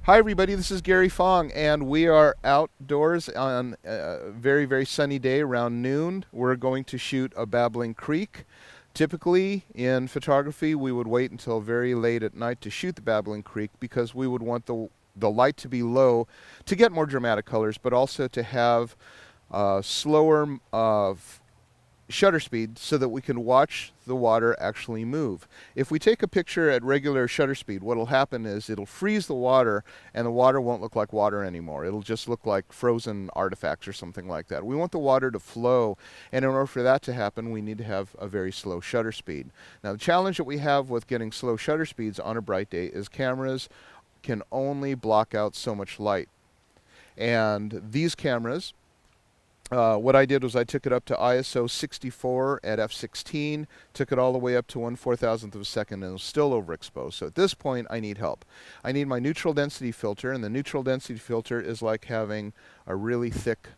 Hi everybody, this is Gary Fong, and we are outdoors on a very, very sunny day around noon. We're going to shoot a babbling creek. Typically, in photography, we would wait until very late at night to shoot the babbling creek because we would want the light to be low to get more dramatic colors, but also to have slower shutter speed so that we can watch the water actually move. If we take a picture at regular shutter speed, what will happen is it'll freeze the water and the water won't look like water anymore. It'll just look like frozen artifacts or something like that. We want the water to flow, and in order for that to happen, we need to have a very slow shutter speed. Now, the challenge that we have with getting slow shutter speeds on a bright day is cameras can only block out so much light. And these cameras, what I did was I took it up to ISO 64 at f16, took it all the way up to 1/4000th of a second, and it was still overexposed. So at this point, I need help. I need my neutral density filter, and the neutral density filter is like having a really thick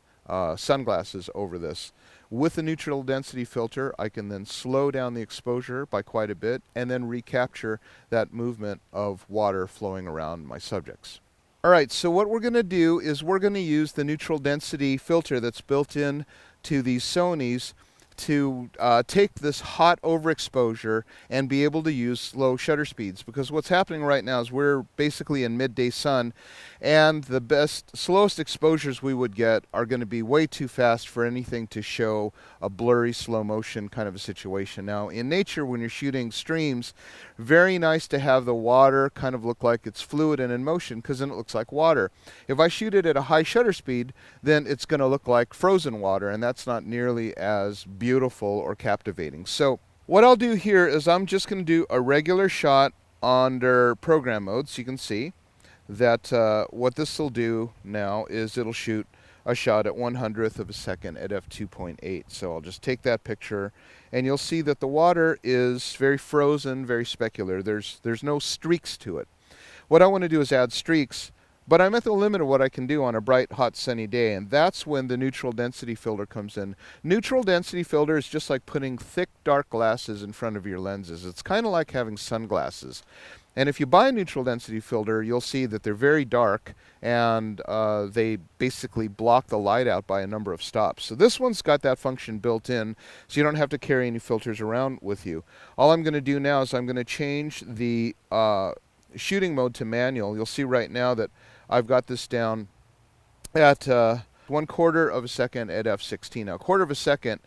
sunglasses over this. With the neutral density filter, I can then slow down the exposure by quite a bit and then recapture that movement of water flowing around my subjects. All right, so what we're going to do is we're going to use the neutral density filter that's built in to these Sonys to take this hot overexposure and be able to use slow shutter speeds, because what's happening right now is we're basically in midday sun, and the slowest exposures we would get are going to be way too fast for anything to show a blurry slow motion kind of a situation. Now in nature, when you're shooting streams, very nice to have the water kind of look like it's fluid and in motion, because then it looks like water. If I shoot it at a high shutter speed, then it's going to look like frozen water, and that's not nearly as beautiful or captivating. So what I'll do here is I'm just going to do a regular shot under program mode, so you can see that what this will do now is it'll shoot a shot at 1/100th of a second at f2.8. So I'll just take that picture, and you'll see that the water is very frozen, very specular. There's no streaks to it. What I want to do is add streaks, but I'm at the limit of what I can do on a bright, hot, sunny day, and that's when the neutral density filter comes in. Neutral density filter is just like putting thick, dark glasses in front of your lenses. It's kind of like having sunglasses. And if you buy a neutral density filter, you'll see that they're very dark, and they basically block the light out by a number of stops. So this one's got that function built in, so you don't have to carry any filters around with you. All I'm going to do now is I'm going to change the shooting mode to manual. You'll see right now that I've got this down at 1/4 of a second at f16. Now, 1/4 of a second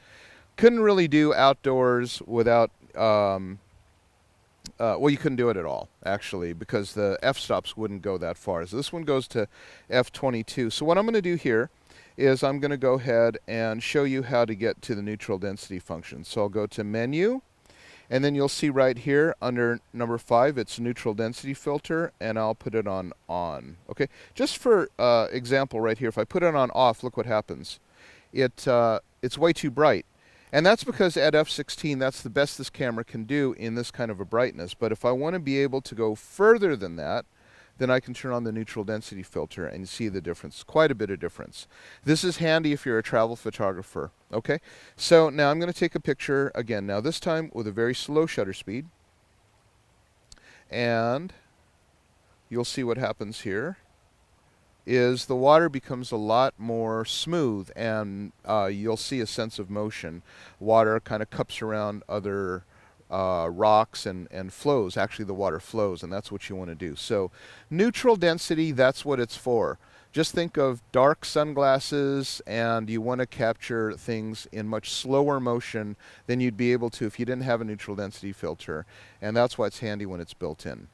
couldn't really do outdoors without well, you couldn't do it at all, actually, because the f-stops wouldn't go that far. So this one goes to f22. So what I'm going to do here is I'm going to go ahead and show you how to get to the neutral density function. So I'll go to Menu, and then you'll see right here under number 5, it's neutral density filter, and I'll put it on on. Okay, just for example right here, if I put it on off, look what happens. It's way too bright. And that's because at f16, that's the best this camera can do in this kind of a brightness. But if I want to be able to go further than that, then I can turn on the neutral density filter and see the difference, quite a bit of difference. This is handy if you're a travel photographer. Okay, so now I'm going to take a picture again, now this time with a very slow shutter speed. And you'll see what happens here is the water becomes a lot more smooth, and you'll see a sense of motion. Water kind of cups around other rocks and flows. Actually, the water flows, and that's what you want to do. So neutral density, that's what it's for. Just think of dark sunglasses, and you want to capture things in much slower motion than you'd be able to if you didn't have a neutral density filter, and that's why it's handy when it's built in.